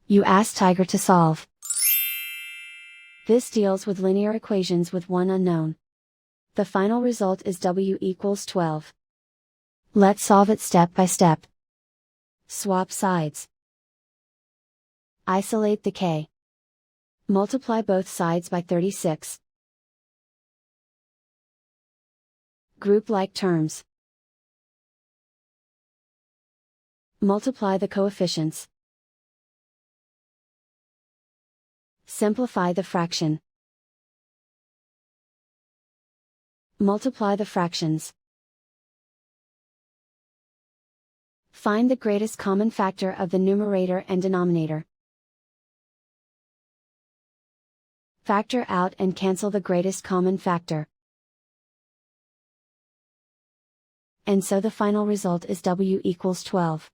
You ask Tiger to solve. This deals with linear equations with one unknown. The final result is w equals 12. Let's solve it step by step. Swap sides. Isolate the k. Multiply both sides by 36. Group like terms. Multiply the coefficients. Simplify the fraction. Multiply the fractions. Find the greatest common factor of the numerator and denominator. Factor out and cancel the greatest common factor. And so the final result is w equals 12.